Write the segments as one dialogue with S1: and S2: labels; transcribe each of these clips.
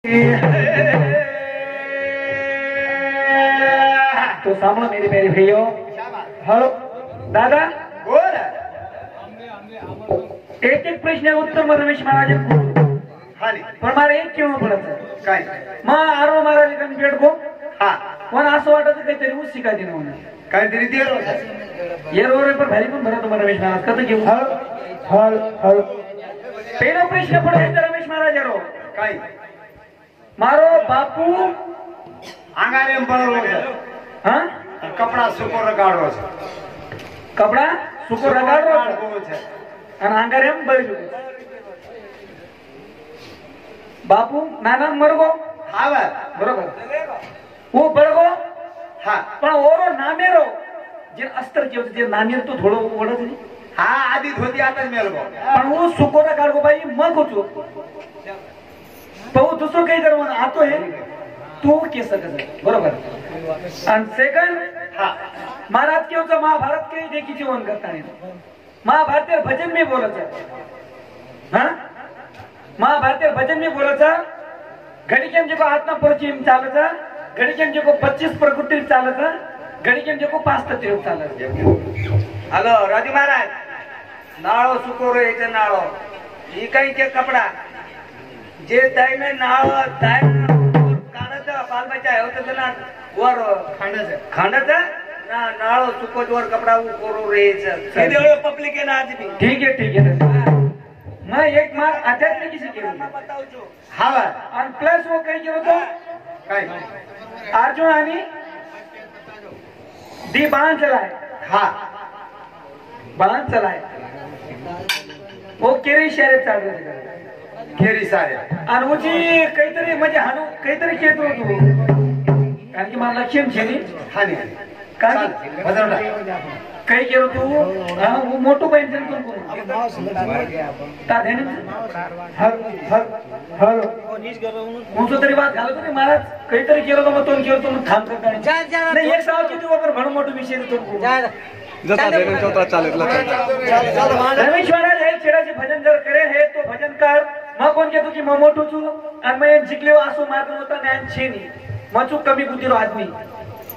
S1: तो सामने मेरे भाइयों, हेलो दादा,
S2: बोल।
S1: एक एक प्रश्न उत्तर में रमेश महाराज पण मारे एक क्यों पडत
S2: काय
S1: मग आरो महाराज कन पेट को
S2: हा
S1: पण असं वाटत काहीतरी ऊस शिका देणं म्हणून
S2: काहीतरी ते
S1: ये रोड पर भारी पण भरतो रमेश महाराज कसं घेऊ हल पहिलो प्रश्न पडतो रमेश महाराज रो
S2: काय
S1: मारो बापू
S2: अंगाने बळरो
S1: हा
S2: कपड़ा सुको रगाडो
S1: कपड़ा सुको रगाडो
S2: છે
S1: અને આંગારે એમ બળ્યું બાપુ નાના મરગો
S2: હા
S1: બરોબર હું બળગો
S2: હા
S1: પણ ઓરો નામેરો જે અસ્ત્ર કેવું જે નામેર તો થોડો ઓળખ છે
S2: હા આદિ ધોતી आता મેલગो
S1: पण હું સુકો રગાડગો ભાઈ મગો છું तो दुसरं काही करवण आतो हे तू केस कसं बरोबर आणि सेकंड
S2: हा
S1: महाराज केवचं महाभारत के देखी जीवन करता है महाभारतीय भजन में बोलायचं हा महाभारतीय भजन में बोलायचं घडी केम जेको आत्मा परिचय चालायचा घडी केम जेको 25 प्रकृती चालायचा घडी केम जेको 5 तत्व चालायचं
S2: हॅलो राजू महाराज नाळो सुको रे इथे नाळो ही काही के कपडा जे ताई में नाव ताई काढत बाल बच्चा है होत ना वर खांडत ना नाळो सुको वर कपडा उ कोरो रेच हे देव पब्लिक है ना आज भी
S1: ठीक है मैं एक मार आध्यात्मिक किसी के
S2: बताऊ जो हां
S1: और प्लस वो कहीं केलो तो
S2: काय
S1: अर्जुन आणि दी बाण चलाय
S2: हां
S1: बाण चलाय वो केरी शर्यत चालू आहे
S2: खेरी सारे
S1: आणि उची काहीतरी म्हणजे हाणू काहीतरी केत होतो कारण की मला लक्षण छेनी
S2: हानी
S1: काय
S2: बदलडा
S1: काही केलो तू हा वो मोठो पाहिजे कोण ता देने हल कोणतो तरी बात घालतो रे महाराज काहीतरी केलो तो मग तोन केलो तो मग थांब करता नाही एक साव किती वापर म्हणून मोठो विषय देतो
S3: जसा देव चौथा चालेल
S1: रमेश महाराज हे चिराचे भजन जर करे हे तो भजन कर मग कोण कहतो की मग मोठो छु आणि मग जिंकले असो मार्ग होता ज्ञान छेनी मचू कमी बुद्धीरो आदमी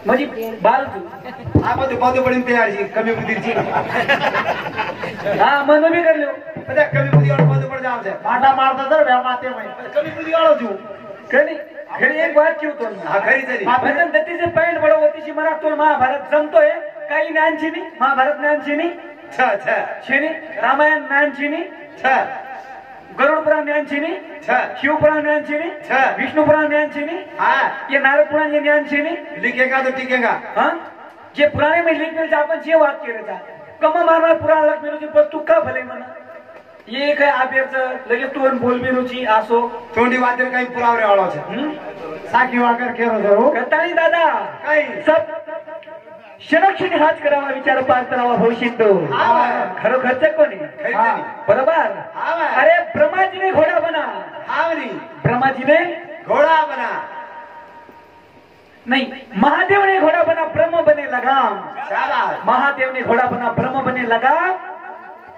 S1: म्हणजे बाल तू
S2: हा मग बाजू पडीन तयार छी कमी बुद्धीची
S1: हा मन मी करलो
S2: બધા કમી બુદ્ધિ વાળો બાજુ પડ જાવ છે માટા મારતા સર બે માથે માં કમી બુદ્ધિ વાળો છું
S1: कधी घरी एक बात क्यों तो
S2: हा खरी तरी
S1: भजन दत्तीचे पॉइंट बडो होतीची मला तो महाभारत जमतोय काही ज्ञान छेनी महाभारत ज्ञान छेनी
S2: छ छ
S1: छेनी रामायण ज्ञान छेनी
S2: छ
S1: गरुड़ पुराण ज्ञान छेनी
S2: छ
S1: शिव पुराण ज्ञान छेनी
S2: छ
S1: विष्णु पुराण ज्ञान छेनी
S2: हां
S1: ये नारद पुराण ये ज्ञान छेनी
S2: लिखेगा तो टिकेगा
S1: हां जे पुराणे में लिख मिल आपण जे वाद केले था कम मारणार पुराण लग मिलो जी तू का भले म्हणा ये काय आबेरचं लगेच तू बोल मिलोची आसो
S2: तोंडी वातेर काही पुरावरे वाळो છે साखी वाकर केरो जरो
S1: कताळी दादा
S2: काही
S1: सब क्षणक्षणी हाच करावा विचार पार करावा भविष्यतो खरोखरच कोणी बरोबर अरे ब्रह्माजीने घोडा बना
S2: हावनी
S1: ब्रह्माजीने
S2: घोड़ा बना
S1: नहीं महादेव ने घोड़ा बना ब्रह्म बने लगाम
S2: शाबाश
S1: महादेव ने घोड़ा बना ब्रह्म बने लगाम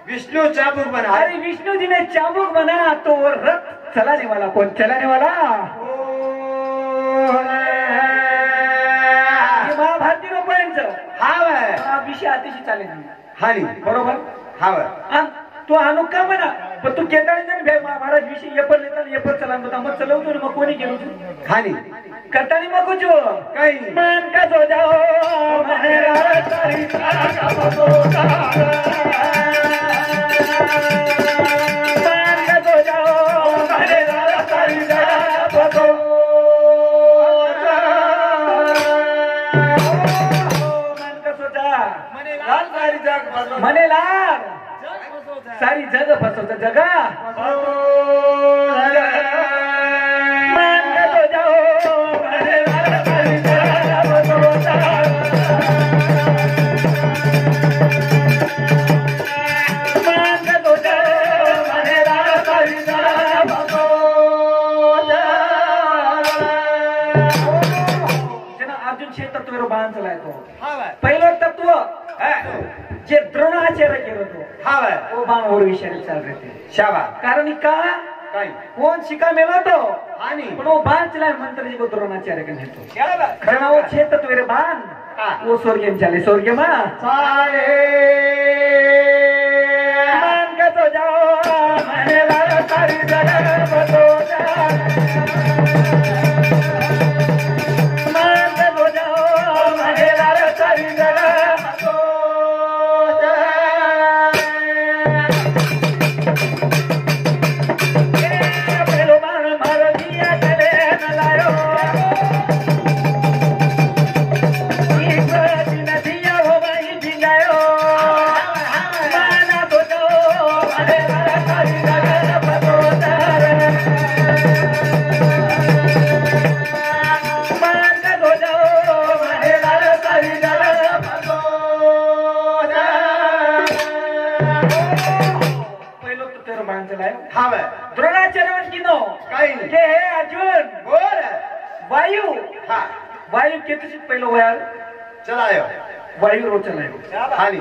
S2: विष्णु चाबुक बना
S1: अरे विष्णु जी ने चाबुक बना तो वो रथ चलाने वाला कौन चलाने वाला महाभारती लोकांचं हा विषय अतिशय चालेल
S2: हानी
S1: बरोबर
S2: हाव
S1: तू आणू का म्हणा पण तू केंद्राने महाराज विषय ये पण येतात ये पण चला मग चलवतो मग कोणी गेलो
S2: हानी
S1: करतानी मग जो
S2: काही
S1: मन का जो जाओ महाराज तारी मने लाग सारी जग फसवत जगा मान का तो जाओ मने लाग सारी जग फसवत मान का तो जाओ मने लाग सारी जग फसवत जना अर्जुन क्षेत्र तत्व बाण चलायतो पहिलं तत्व जे द्रोणाचार्य केलं तो
S2: हाव
S1: वो बाण और विषय चाल रहे थे
S2: शाबाश
S1: कारण का
S2: काही
S1: कौन शिका मेलो तो
S2: हानी
S1: पण वो बाण चलाए मंत्र जी को द्रोणाचार्य के नेतो
S2: क्या बात
S1: खरं वो छे तत्वेरे बाण
S2: हाँ।
S1: वो स्वर्गेम चाले स्वर्गेमा
S2: चाले
S1: मान का तो जाओ मने लाल सारी जगह बतो मान का तो जाओ मने लाल सारी जगह बतो पहलो बाण मारो दिया चले न लायो
S2: हाँ
S1: द्रोणाचार्य की नो
S2: काही नाही
S1: के हे अर्जुन
S2: बोल
S1: वायु
S2: हाँ
S1: वायु कितने पहलो यार
S2: चलायो
S1: वायु रो चलायो
S2: हानी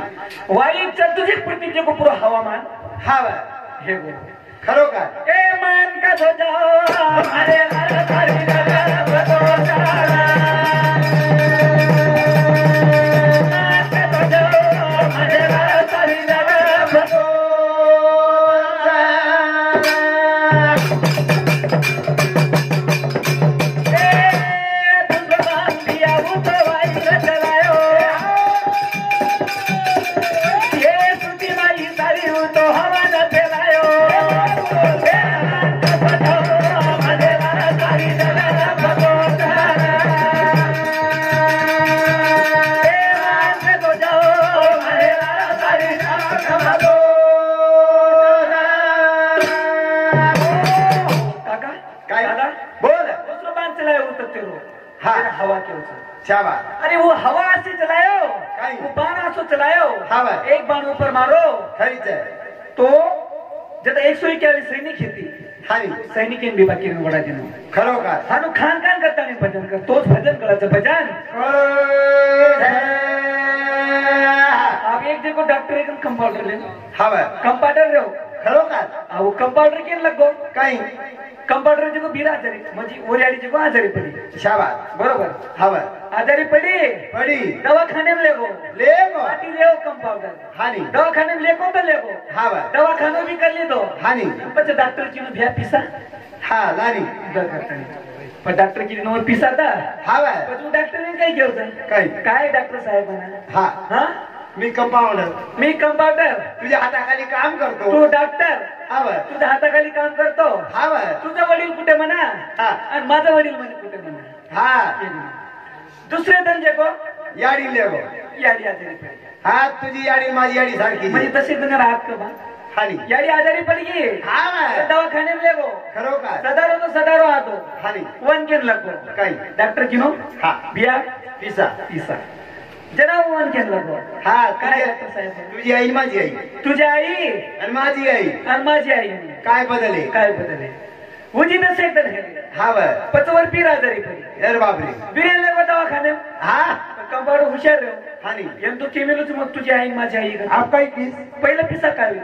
S1: वायु चतुर्दिक पृथ्वी को पूरा हवामान
S2: हाँ
S1: हे वो
S2: खरो का
S1: ए मान का तो जाओ हमारे हर सारी जगह बतो जाना मान का तो जाओ हमारे हर सारी जगह बतो हवा के ऊपर
S2: शाबाश
S1: अरे वो हवा से चलायो
S2: काई?
S1: वो बाण से चलायो
S2: हवा।
S1: एक बाण ऊपर मारो
S2: खरी છે
S1: तो जब 141 सैनिक खेती
S2: हानी
S1: सैनिक भी बाकी नहीं बड़ा दिन
S2: खरो का
S1: हानु खान खान करता नहीं भजन कर तोच भजन करायचं भजन आप एक जगह डॉक्टर एक कंपाउंडर ले
S2: हवा
S1: कंपाउंडर रहो
S2: खरो का
S1: वो कंपाउंडर के लगो
S2: काही
S1: कंपाउंडर जगो बीरा आजारी म्हणजे ओरियाडी जगो आजारी पडी
S2: शाबाश
S1: बरोबर
S2: हवा
S1: आजारी पडी
S2: पडी
S1: दवाखाने में लेगो
S2: लेगो
S1: पाटी लेओ कंपाउंडर
S2: हानी
S1: दवाखाने में लेको तो लेगो
S2: हवा
S1: दवाखाना भी कर ली दो
S2: हानी
S1: પછી डॉक्टर की भ्या पिसा
S2: हा लानी
S1: पण डॉक्टर की नो पिसा था
S2: हवा
S1: पण डॉक्टर ने काय केलं
S2: काही
S1: काय डॉक्टर साहेब म्हणा
S2: हा
S1: हा
S2: मी कंपाऊंडर
S1: मी कंपाउंडर
S2: तुझ्या हाताखाली काम करतो
S1: तू डॉक्टर
S2: हवा
S1: तुझ्या हाताखाली काम करतो
S2: हवा
S1: तुझा वडील कुठे म्हणा
S2: हा.
S1: आणि माझा वडील म्हणे कुठे म्हणा
S2: हा
S1: दुसरे धंदे को
S2: याडी लेगो
S1: याडी आजारी पडली
S2: हा तुझी याडी माझी याडी सारखी
S1: म्हणजे तसे तुम्ही राहत का बा
S2: हानी
S1: याडी आजारी पडली
S2: हवा
S1: दवाखाने में लेगो
S2: खरो का
S1: सदारो तो सदारो आतो
S2: हानी
S1: वन केन लगो
S2: काही
S1: डॉक्टर किनो
S2: हा
S1: बिया
S2: पिसा
S1: पिसा जरा वन केन लगो
S2: हा
S1: काय
S2: तुझी
S1: डॉक्टर साहेब
S2: तुझी आई माझी आई
S1: तुझी आई
S2: आणि माझी आई
S1: आणि माझी आई
S2: काय बदले
S1: काय बदले उजी नसे तर हे
S2: हवा
S1: पचवर पीर आजारी पडली
S2: अरे बापरे
S1: बिरेल लगो दवाखाने
S2: हा
S1: कंपाऊंड हुशार रहो
S2: हानी
S1: एम तो केमेलोच मग तुझी आई माझी आई का
S2: आप काही पीस
S1: पहिलं पिसा काढ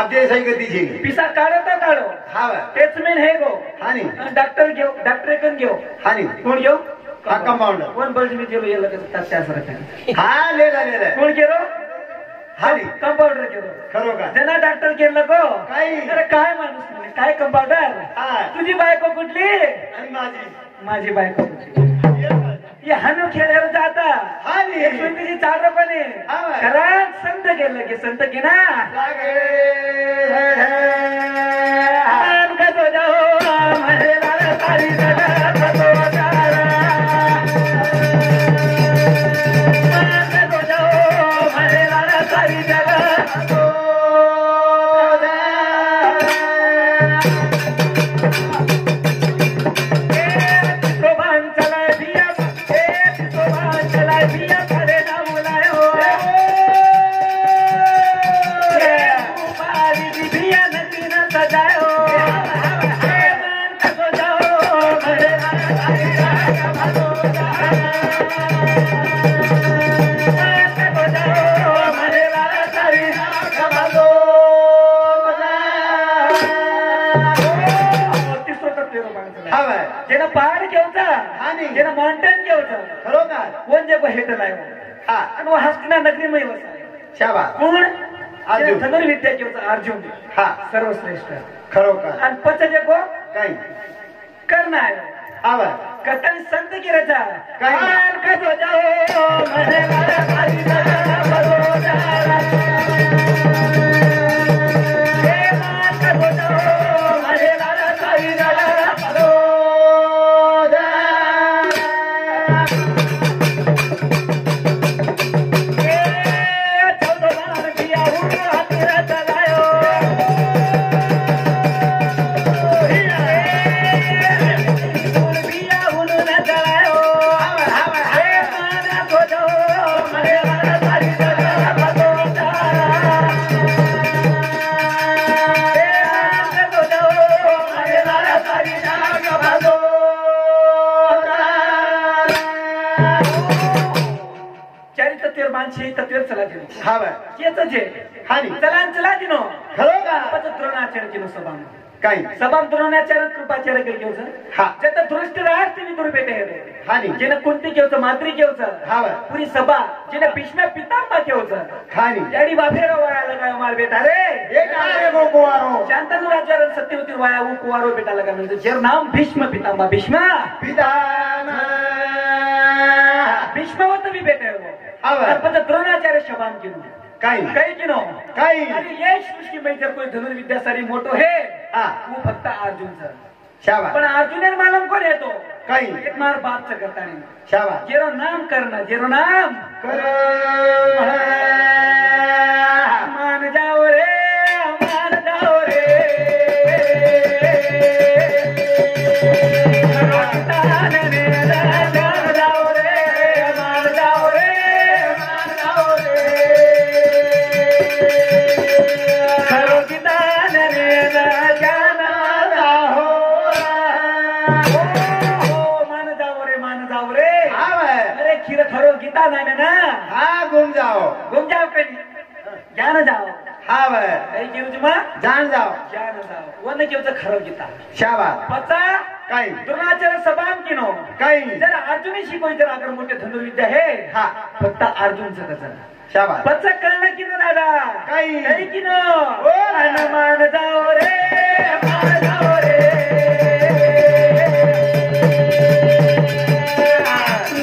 S2: आप जे सही गती छे
S1: पिसा काढो तो काढो
S2: हवा
S1: तेच मेन हे गो
S2: हानी
S1: डॉक्टर घेऊ डॉक्टर कन घेऊ
S2: हानी
S1: कोण घेऊ
S2: हा कंपाऊंडर
S1: कोण बळज मी गेलो याला त्या सरकार
S2: हा लेला
S1: कोण केलो
S2: हानी
S1: कंपाऊंडर केलो
S2: खरो का
S1: जना डॉक्टर केलं गो
S2: काही
S1: अरे काय माणूस म्हणे काय कंपाऊंडर
S2: हा
S1: तुझी बायको कुठली
S2: आणि माझी
S1: माझी बायको कुठली ये हनु खेळायला जाता
S2: हानी
S1: एक व्यक्तीची 4 रुपये
S2: हा.
S1: कारण संत गेलं की संत की ना
S2: लागे
S1: मान का तो जाओ माझे लाल सारी जगह बतो जाना मान का तो जाओ माझे लाल सारी जगह बतो पहाड़ केवचा
S2: हा नी.
S1: जेना माउंटेन केवचा
S2: खरोखर
S1: कोण जे हेट लायो
S2: हा
S1: आणि वो हस्तिना नगरी में वसा
S2: शाबास
S1: कोण
S2: अर्जुन.
S1: धनुर्विद्या केवचा अर्जुन
S2: हा
S1: सर्वश्रेष्ठ
S2: खरोखर
S1: आणि पच जे को
S2: काही
S1: करना है
S2: आवर
S1: कतन संत की रचा
S2: काय?
S1: मान कसो जाओ मने मारा सारी जगह बरोदा ए मान कसो जाओ मने मारा सारी जगह बरोदा ए चौदह बार किया उठो हथेरा चलायो तत्वेर चला दिनो
S2: हावर
S1: केच जे
S2: हानी.
S1: चला दिनो
S2: खरोखर
S1: पच द्रोणाचार्य दिनो सभा
S2: काही
S1: सभा द्रोणाचार्य कृपाचार्य काही केवचं
S2: हा
S1: जत दृष्ट राष्ट्र मी दुर्बेटे हे
S2: हानी.
S1: जेने कुंती केवचं मात्री केवचं
S2: हावर
S1: पुरी सभा जेने भीष्म पितांबा केवचं
S2: हानी.
S1: त्याडी बाफेरो वाया लगायो मार बेटा रे
S2: एक आले गो कुवारो
S1: शांतनु राजा सत्यवती वाया उ कुवारो बेटा लगा म्हणजे जेर नाम भीष्म पितांबा भीष्म
S2: पिताना
S1: भीष्मवत भी बेटे हो
S2: हावर.
S1: और पच द्रोणाचार्य शबान किनो
S2: काही
S1: काही किनो
S2: काही
S1: आणि ये सृष्टी में जर कोई धनुर्विद्या सारी मोठो है
S2: हा
S1: वो फक्त अर्जुनचा
S2: शाबास
S1: पण अर्जुनेर मालम कोण येतो
S2: काही
S1: एक मार बातचं करता नाही
S2: शाबास
S1: जेरो नाम करना जेरो नाम
S2: कर
S1: मान जाओ रे मान जाओ रे मान जाओ रे मान जाओ रे मान जाओ रे करो कितान रे जाना हो मान जाओ रे
S2: हावर
S1: अरे खीर खरो गीता नाही ना
S2: हा गुम जाओ
S1: घूम जाओ कहीं ज्ञान जाओ
S2: हावर
S1: काही केवच मग
S2: जान जाओ
S1: ज्ञान जाओ वन केवच खरं गीता
S2: शाबास
S1: पचा
S2: काही
S1: द्रोणाचार्य सभाम किनो
S2: काही
S1: जर अर्जुनी शिकवली तर अगर मोठे धनुर्विद्या हे
S2: हा
S1: फक्त अर्जुनचं कसं
S2: शाबास
S1: पचा कळलं की ना दादा
S2: काही
S1: काही की नो
S2: हो.
S1: मान जाओ रे मान जाओ रे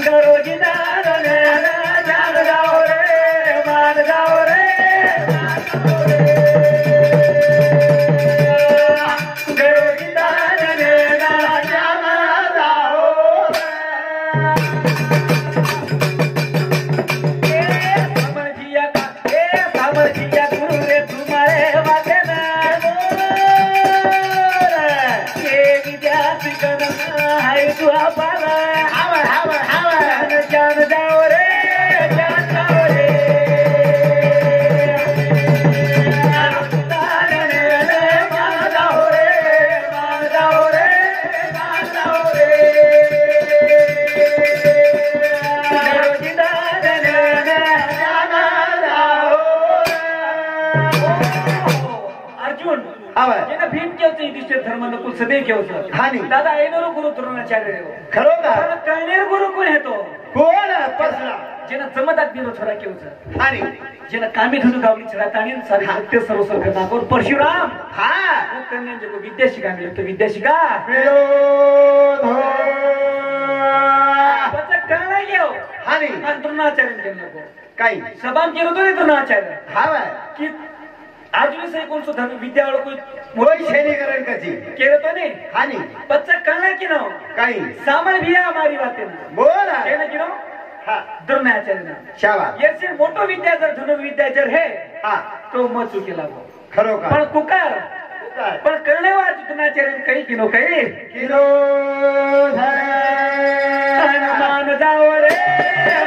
S1: करो गीता जान जाओ रे मान जाओ रे भीम केवचं युधिष्ठिर धर्म नको सदैव केवचं
S2: हानी.
S1: दादा येणारो गुरु द्रोणाचार्य हो
S2: खरोखर
S1: पण कळणेर गुरु कोण येतो
S2: कोण पसला
S1: जेना चमदाक दिलो थोडा केवचं
S2: आणि
S1: जेना कामी धनु गावली छडा आणि सारी सत्य सर्व सर्ग नागोर परशुराम
S2: हा
S1: वो कन्या जे को विद्या शिका मिळतो तो विद्या शिका
S2: विरोध
S1: बच्चा कळला येऊ
S2: हानी
S1: आणि द्रोणाचार्य केलं नको
S2: काही
S1: सभाम केलो तो द्रोणाचार्य
S2: हावर
S1: की अर्जुन से कौन सो धनु विद्या वाला कोई
S2: कोई शैलीकरण कची
S1: केलं तो नहीं
S2: हानी
S1: बच्चा कळला की नो
S2: काही
S1: सामल भी है हमारी बातें
S2: बोल
S1: केलं की नो
S2: हा
S1: द्रोणाचार्य ना
S2: शाबास
S1: ये से मोटो विद्या जर धनु विद्या जर है
S2: हा
S1: तो मत चुकेला वो
S2: खरोखर
S1: पण कुकार पण कळले वा द्रोणाचार्य काही की नो काही
S2: किलो
S1: मान जाओ रे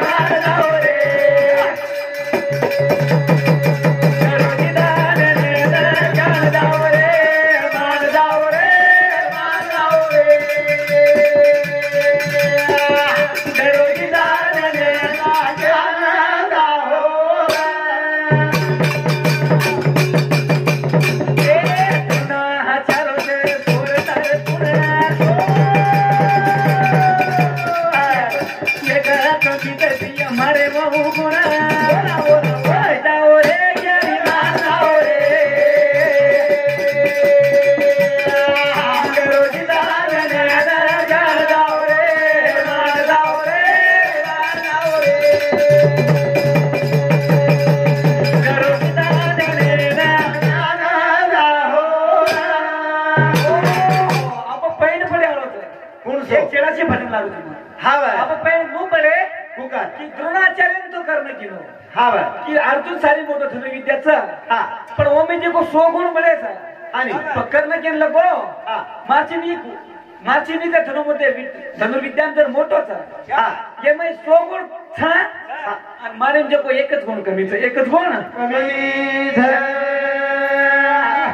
S1: मान जाओ रे गुणा जाओ रे यारी जाओ रे करो दीदार जाओ रे जाओ रे जाओ रे करो दीदार आप पैन पड़े आलो
S2: कौन
S1: एक चेड़ाची भजन लागू तुम्ही
S2: हा बाय
S1: आप पैन मु पडे
S2: कुका
S1: की द्रोणाचार्य तो कर्ण किलो
S2: हा बाय
S1: की अर्जुन सारी मोठं धनुर्विद्याचं
S2: हा
S1: पण ओमे जे को 100 गुण मिळायचा
S2: आणि
S1: कर्ण केन लगो
S2: हा
S1: माची त्या धनुमध्ये धनुर्विद्यान जर मोठोच
S2: हा
S1: ये मै 100 गुण छा आणि मारे जे को एकच गुण कमीच एकच गुण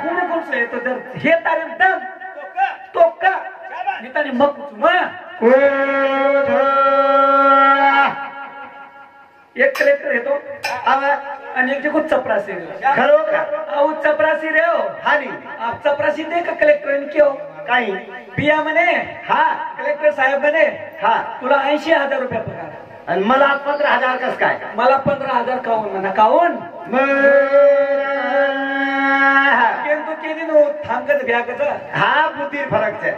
S1: गुण कोणचं येतो तर हे तारे दम तो का निताने मग एक कलेक्टर येतो आणि एक जो चपरासी
S2: खरो का
S1: अहो चपरासी रे हो
S2: हानी
S1: आप चपरासी दे का कलेक्टर क्यों
S2: काही
S1: पिया म्हणे
S2: हा
S1: कलेक्टर साहेब म्हणे
S2: हा
S1: तुला 80,000 रुपये पगार
S2: आणि मला 15,000 कस काय
S1: मला 15,000 काऊन म्हणा काऊन केंतु केली नो थांबत भ्यागत
S2: हा बुद्धी फरक छे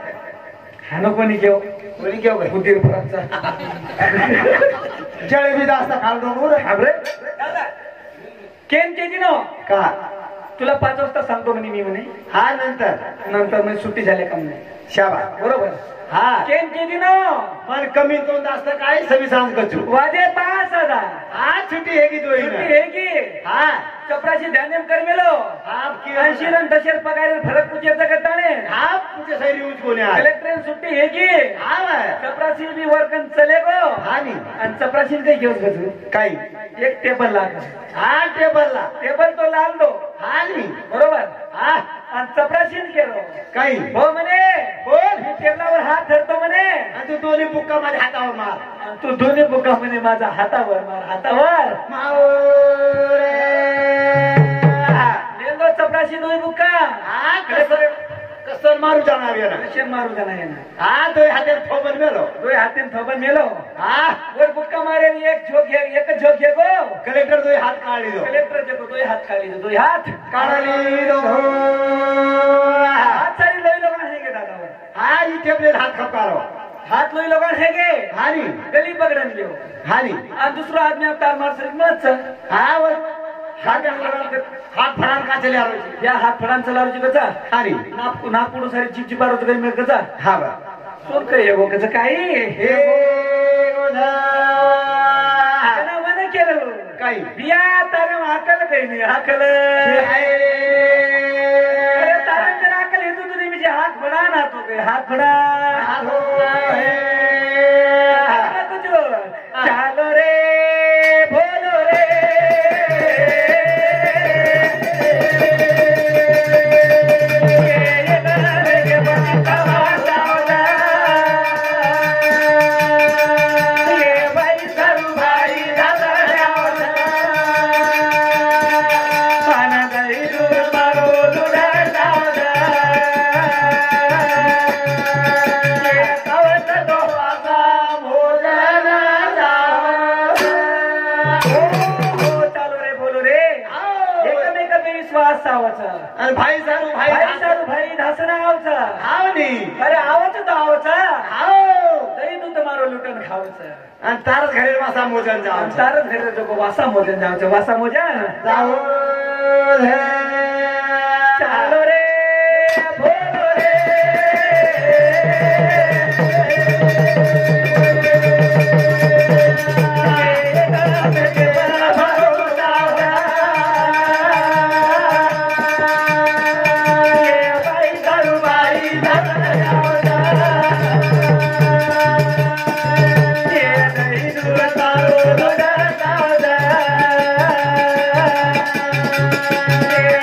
S1: हानो कोणी घेऊ
S2: कोणी घेऊ गए
S1: बुद्धी फरकचा
S2: जळे बी दास्ता खाल दो रे
S1: हाबरे केम केली नो
S2: का
S1: तुला 5 वाजता सांगतो म्हणे मी म्हणे
S2: हा नंतर
S1: म्हणजे सुट्टी झाले का म्हणे
S2: शाबास
S1: बरोबर
S2: हा
S1: केम केली नो
S2: पण कमी तो दास्ता काय सवी सांग कचू
S1: वाजे 5,000
S2: हा छुट्टी है की दोई
S1: सुट्टी है की
S2: हा
S1: चपराशी ध्यान कर मेलो
S2: आप की
S1: 80 रन दशेर पगार फरक पुजेचा करताने
S2: आप तुझे सही यूज कोने आहे
S1: कलेक्टर सुट्टी है की
S2: हा बाय
S1: चपराशी भी वर्कन चले गो
S2: हानी
S1: आणि चपराशी काही घेऊन गजू
S2: काही
S1: एक टेबल लाग
S2: हा टेबलला
S1: टेबल तो लाल दो
S2: हानी
S1: बरोबर
S2: हा
S1: आणि चपराशीन केलो
S2: काही
S1: हो म्हणे
S2: बोल
S1: मी टेबलावर हात धरतो म्हणे
S2: आणि तू दोन्ही बुक्का माझ्या हातावर मार
S1: आणि तू दोन्ही बुका म्हणे माझा हातावर मार हातावर
S2: माऊरे
S1: लेलो चपराशी दोन्ही बुका
S2: हा कसं मारू जाणार ये ना
S1: कसे मारू जाणार येणार
S2: हा दोय हातात ठोबन मेलो
S1: दोय हातीन थोबन मेलो
S2: हा
S1: वर बुक्का मारे एक झोक घे गो
S2: कलेक्टर दोय हात काढली दो
S1: कलेक्टर देखो दोय हात काढली दोय हात
S2: काढली दो
S1: हात सारी लोई लोगन है गे दादावर
S2: हा ही टेबलेट हात खपकारो
S1: हात लोई लोगन है गे
S2: हानी
S1: गली पकडन घेऊ
S2: हानी
S1: आणि दुसरा आदमी आप तार मार सर मच
S2: हा वर हात फडान का चले आरो
S1: या हात फडान चलावची कचा
S2: हानी
S1: नागपुडू सारी चिपचिपार होत काही मिळत कचा
S2: हा बा
S1: सोन काय येगो कचा काही
S2: हे गोधा
S1: कना मन केलं
S2: काही
S1: बिया तारे हाकल काही नाही हाकल अरे तारे जर हाकल येतो तुझे मी हात फडा ना तो काही हात फडा चालो रे बोलो रे
S2: आणि भाई सारू
S1: भाई धासना आवचा
S2: हावनी
S1: अरे आवच तो आवचा
S2: हाव
S1: तरी तू तुम्हारो लुटन खावच
S2: आणि तारच घरी वासा मोजन जाव
S1: तारच घरी जो वासा मोजन जावच वासा मोजन
S2: जाऊ
S1: चालो रे बोलो रे Yeah.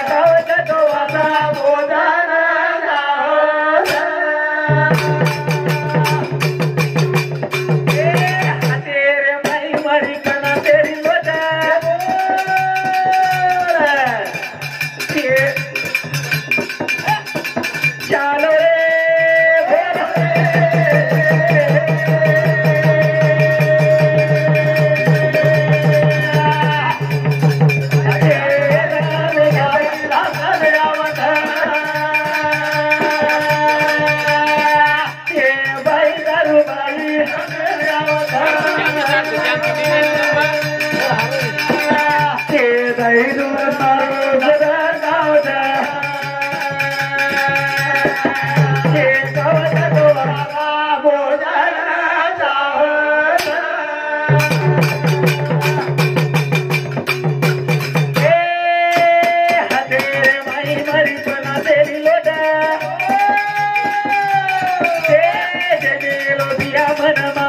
S1: मन मा